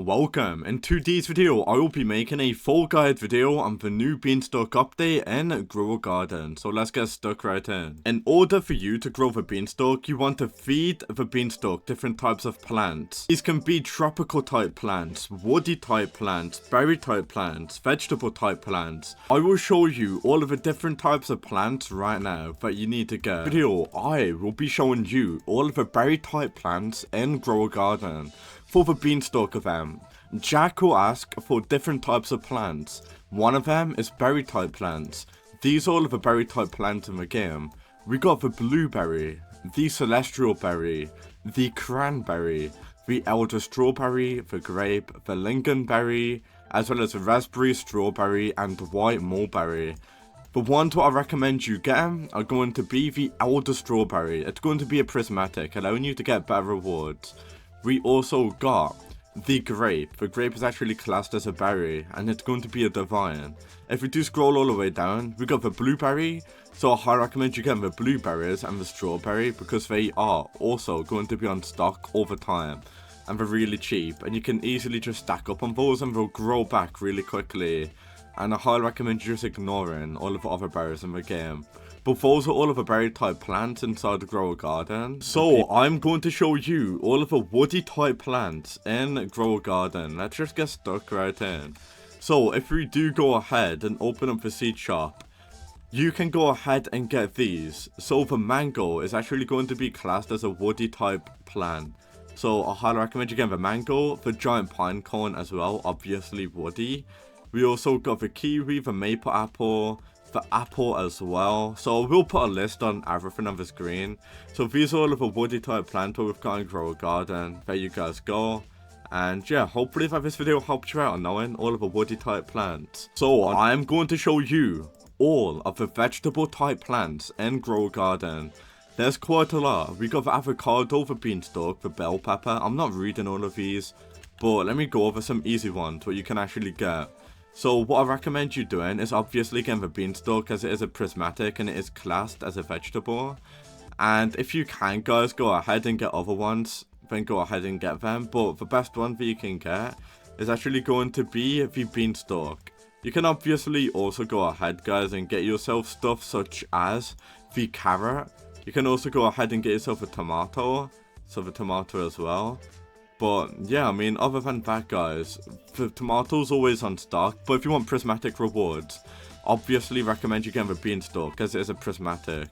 Welcome. In today's video, I will be making a full guide video on the new Beanstalk update in Grow a Garden. So let's get stuck right in. In order for you to grow the Beanstalk, you want to feed the Beanstalk different types of plants. These can be tropical type plants, woody type plants, berry type plants, vegetable type plants. I will show you all of the different types of plants right now that you need to get. In this video, I will be showing you all of the berry type plants in Grow a Garden. For the Beanstalk event, Jack will ask for different types of plants. One of them is berry type plants. These are all of the berry type plants in the game. We got the blueberry, the celestial berry, the cranberry, the elder strawberry, the grape, the lingonberry, as well as the raspberry, strawberry, and the white mulberry. The ones what I recommend you get are going to be the elder strawberry. It's going to be a prismatic, allowing you to get better rewards. We also got the grape. The grape is actually classed as a berry, and it's going to be a divine. If we do scroll all the way down, we got the blueberry. So I highly recommend you get the blueberries and the strawberry, because they are also going to be on stock all the time. And they're really cheap, and you can easily just stack up on those and they'll grow back really quickly. And I highly recommend you just ignoring all of the other berries in the game. But those are all of the berry type plants inside the Grow a Garden. So I'm going to show you all of the woody type plants in Grow a Garden. Let's just get stuck right in. So if we do go ahead and open up the seed shop, you can go ahead and get these. So the mango is actually going to be classed as a woody type plant. So I highly recommend you get the mango, the giant pine cone as well, obviously woody. We also got the kiwi, the maple apple, the apple as well. So we'll put a list on everything on the screen. So these are all of the woody type plants we've got in Grow a Garden. There you guys go. And yeah, hopefully that this video helped you out on knowing all of the woody type plants. So I'm going to show you all of the vegetable type plants in Grow a Garden. There's quite a lot. We got the avocado, the beanstalk, the bell pepper. I'm not reading all of these, but let me go over some easy ones what you can actually get. So what I recommend you doing is obviously getting the beanstalk, as it is a prismatic and it is classed as a vegetable. And if you can, guys, go ahead and get other ones, then go ahead and get them. But the best one that you can get is actually going to be the beanstalk. You can obviously also go ahead, guys, and get yourself stuff such as the carrot. You can also go ahead and get yourself a tomato, so the tomato as well. But yeah, I mean, other than that, guys, the tomatoes always on stock. But if you want prismatic rewards, obviously recommend you get the beanstalk, as it is a prismatic.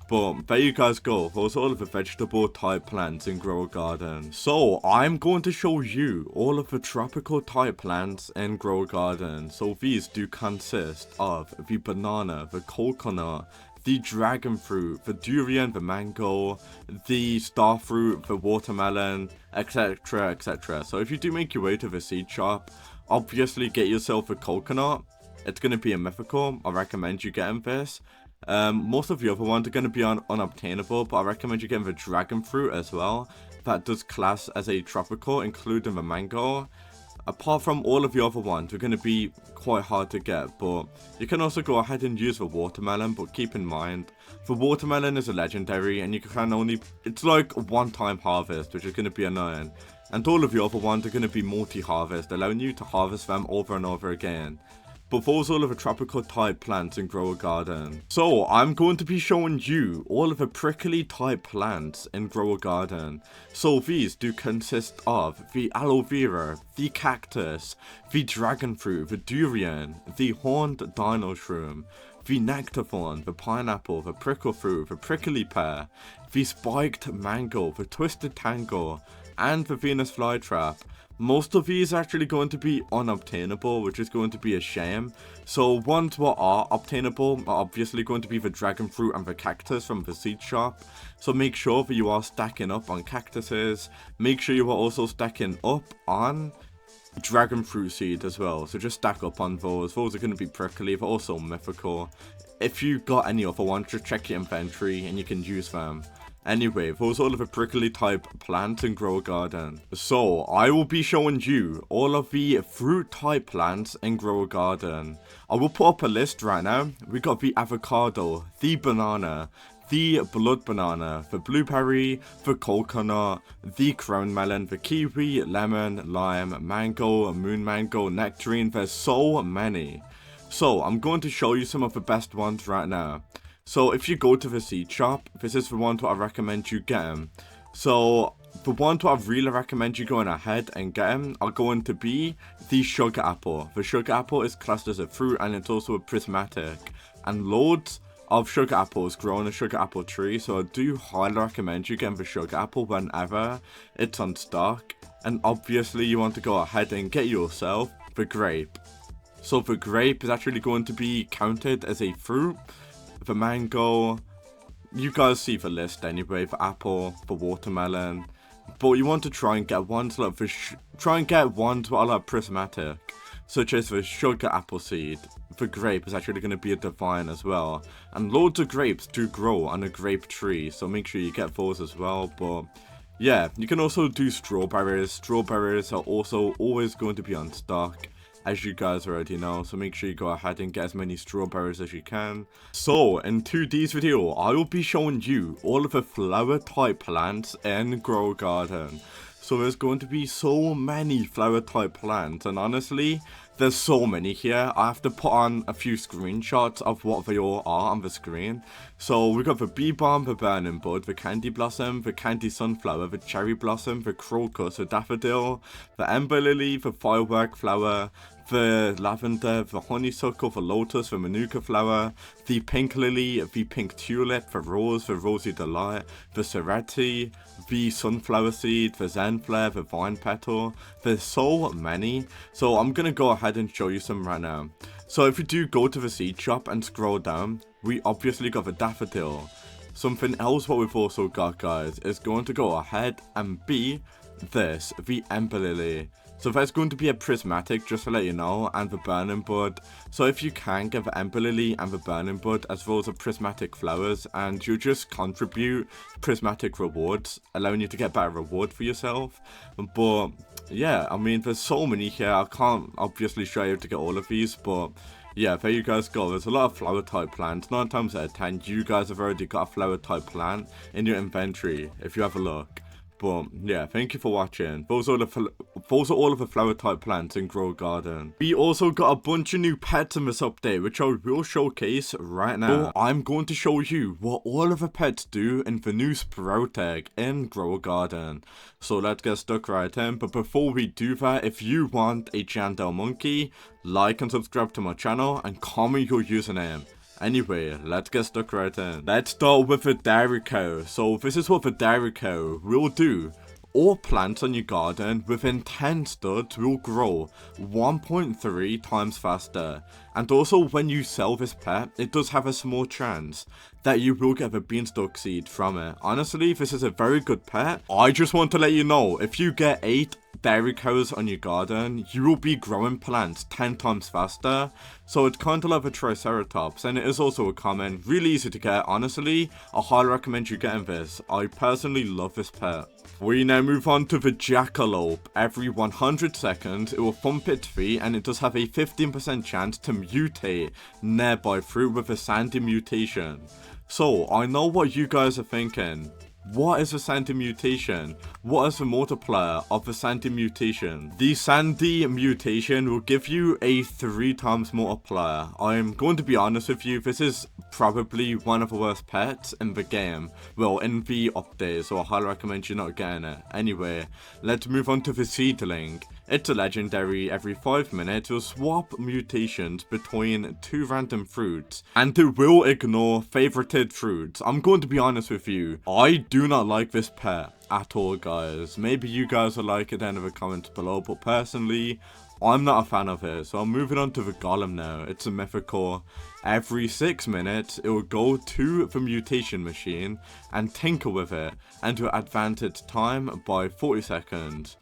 But there you guys go. Those are all of the vegetable type plants in Grow a Garden. So I'm going to show you all of the tropical type plants in Grow a Garden. So these do consist of the banana, the coconut, the dragon fruit, the durian, the mango, the star fruit, the watermelon, etc, etc. So if you do make your way to the seed shop, obviously get yourself a coconut. It's going to be a mythical. I recommend you getting this. Most of the other ones are going to be unobtainable, but I recommend you getting the dragon fruit as well. That does class as a tropical, including the mango. Apart from all of the other ones, they're going to be quite hard to get, but you can also go ahead and use the watermelon. But keep in mind, the watermelon is a legendary, and you can only, it's like a one-time harvest, which is going to be annoying. And all of the other ones are going to be multi-harvest, allowing you to harvest them over and over again. But those are all of the tropical type plants in Grow a Garden. So I'm going to be showing you all of the prickly type plants in Grow a Garden. So these do consist of the aloe vera, the cactus, the dragon fruit, the durian, the horned dino shroom, the nectarthorn, the pineapple, the prickle fruit, the prickly pear, the spiked mango, the twisted tango, and the Venus flytrap. Most of these are actually going to be unobtainable, which is going to be a shame. So ones what are obtainable are obviously going to be the dragon fruit and the cactus from the seed shop. So make sure that you are stacking up on cactuses. Make sure you are also stacking up on dragon fruit seed as well. So just stack up on those. Those are going to be prickly, but also mythical. If you got any other ones, just check your inventory and you can use them. Anyway, those are all of the prickly type plants in Grow a Garden. So I will be showing you all of the fruit type plants in Grow a Garden. I will put up a list right now. We got the avocado, the banana, the blood banana, the blueberry, the coconut, the crown melon, the kiwi, lemon, lime, mango, moon mango, nectarine. There's so many. So I'm going to show you some of the best ones right now. So if you go to the seed shop, this is the one that I recommend you get them. So the one that I really recommend you going ahead and getting are going to be the sugar apple. The sugar apple is classed as a fruit and it's also a prismatic. And loads of sugar apples grow on a sugar apple tree. So I do highly recommend you getting the sugar apple whenever it's on stock. And obviously you want to go ahead and get yourself the grape. So the grape is actually going to be counted as a fruit. The mango, you guys see the list anyway, the apple, the watermelon, but you want to try and get ones like ones that are like prismatic, such as the sugar apple seed. The grape is actually going to be a divine as well, and loads of grapes do grow on a grape tree, so make sure you get those as well. But yeah, you can also do strawberries. Strawberries are also always going to be on stock, as you guys already know, so make sure you go ahead and get as many strawberries as you can. So in today's video, I will be showing you all of the flower type plants in Grow Garden. So there's going to be so many flower type plants, and honestly, there's so many here. I have to put on a few screenshots of what they all are on the screen. So we got the bee balm, the burning bud, the candy blossom, the candy sunflower, the cherry blossom, the crocus, the daffodil, the ember lily, the firework flower, the lavender, the honeysuckle, the lotus, the manuka flower, the pink lily, the pink tulip, the rosy delight, the sereti, the sunflower seed, the zenflare, the vine petal. There's so many. So I'm gonna go ahead and show you some right now. So if you do go to the seed shop and scroll down, we obviously got the daffodil. Something else what we've also got, guys, is going to go ahead and be this, the ember lily. So there's going to be a prismatic, just to let you know, and the burning bud. So if you can get the ember lily and the burning bud as well as the prismatic flowers, and you just contribute prismatic rewards, allowing you to get better reward for yourself. But yeah, I mean, there's so many here. I can't obviously show you how to get all of these, but yeah, there you guys go. There's a lot of flower type plants. 9 times out of 10, you guys have already got a flower type plant in your inventory if you have a look. But yeah, thank you for watching. Those are all of the flower type plants in Grow Garden. We also got a bunch of new pets in this update, which I will showcase right now. But I'm going to show you what all of the pets do in the new sprout egg in Grow Garden. So let's get stuck right in. But before we do that, if you want a Jandel monkey, like and subscribe to my channel and comment your username. Anyway, let's get stuck right in. Let's start with the dairy cow. So this is what the dairy cow will do. All plants on your garden within 10 studs will grow 1.3 times faster. And also when you sell this pet, it does have a small chance that you will get the beanstalk seed from it. Honestly, this is a very good pet. I just want to let you know, if you get 8 dairy cows on your garden, you will be growing plants 10 times faster. So it's kind of like a triceratops, and it is also a common, really easy to get. Honestly, I highly recommend you getting this. I personally love this pet. We now move on to the jackalope. Every 100 seconds, it will thump its feet, and it does have a 15% chance to mutate nearby fruit with a sandy mutation. So I know what you guys are thinking. What is a sandy mutation? What is the multiplier of the sandy mutation? The sandy mutation will give you a 3 times multiplier. I'm going to be honest with you, this is probably one of the worst pets in the game. Well, in the update, so I highly recommend you not getting it. Anyway, let's move on to the seedling. It's a legendary. Every 5 minutes, it will swap mutations between 2 random fruits, and it will ignore favorited fruits. I'm going to be honest with you, I do not like this pet at all, guys. Maybe you guys will like it in the comments below, but personally, I'm not a fan of it. So I'm moving on to the golem now. It's a mythical. Every 6 minutes, it will go to the mutation machine and tinker with it, and to advance its time by 40 seconds.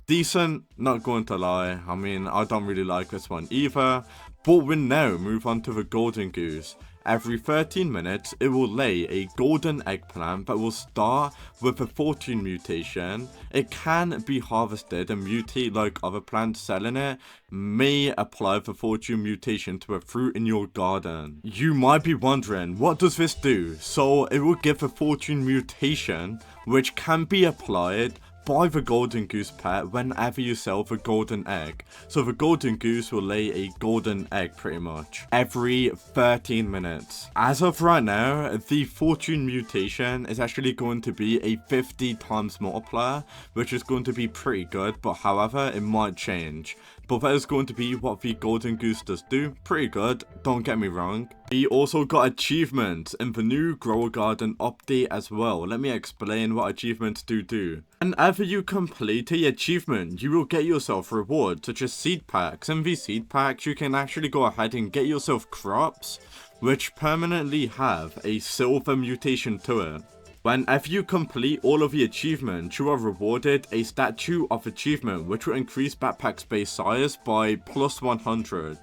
Decent, not going to lie. I mean, I don't really like this one either. But we now move on to the golden goose. Every 13 minutes, it will lay a golden eggplant that will start with a fortune mutation. It can be harvested and mutate like other plants. Selling it may apply the fortune mutation to a fruit in your garden. You might be wondering, what does this do? So it will give a fortune mutation which can be applied by the golden goose pet whenever you sell the golden egg. So the golden goose will lay a golden egg pretty much every 13 minutes. As of right now, the fortune mutation is actually going to be a 50 times multiplier, which is going to be pretty good, but however, it might change. But that is going to be what the golden goose does do. Pretty good, don't get me wrong. We also got achievements in the new grower garden update as well. Let me explain what achievements do. Whenever you complete the achievement, you will get yourself rewards such as seed packs. In these seed packs, you can actually go ahead and get yourself crops which permanently have a silver mutation to it. Whenever you complete all of the achievements, you are rewarded a statue of achievement which will increase backpack space size by plus 100.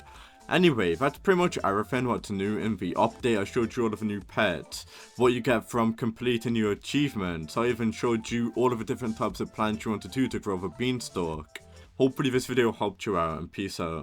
Anyway, that's pretty much everything what's new in the update. I showed you all of the new pets, what you get from completing your achievements. I even showed you all of the different types of plants you want to do to grow the beanstalk. Hopefully this video helped you out, and peace out.